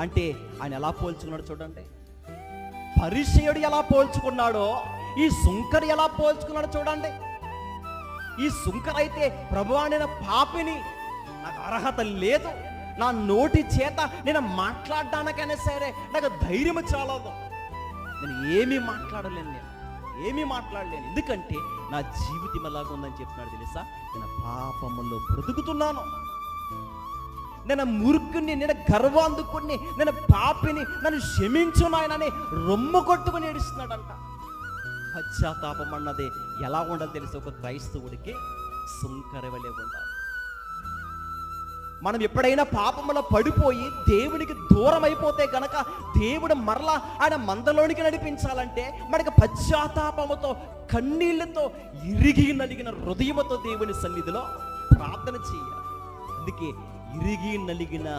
అంటే ఆయన ఎలా పోల్చుకున్నాడు చూడండి. పరిసయ్యుడు ఎలా పోల్చుకున్నాడో ఈ సుంకరి ఎలా పోల్చుకున్నాడో చూడండి. ఈ సుంకరైతే ప్రభువా నేను పాపిని, నాకు అర్హత లేదు, నా నోటి చేత నేను మాట్లాడడానికైనా సరే నాకు ధైర్యం చాలదు, నేను ఏమీ మాట్లాడలేను, ఎందుకంటే నా జీవితం ఎలాగుందని చెప్తున్నాడు తెలుసా. నేను పాపములో బ్రతుకుతున్నాను, నేను మూర్ఖుని, నేను గర్వాంధుకుని, నేను పాపిని, నన్ను క్షమించు నాయనని రొమ్ము కొట్టుకుని ఏడుస్తున్నాడంట. పశ్చాత్తాపం అన్నది ఎలా ఉండాలి తెలుసు, ఒక క్రైస్తవుడికి సుంకర వలె ఉండాలి. మనం ఎప్పుడైనా పాపములో పడిపోయి దేవునికి దూరం అయిపోతే గనక దేవుడు మరలా ఆయన మందలోనికి నడిపించాలంటే మనకి పశ్చాత్తాపముతో, కన్నీళ్లతో, ఇరిగి నలిగిన హృదయముతో దేవుని సన్నిధిలో ప్రార్థన చేయాలి. అందుకే ఇరిగి నలిగిన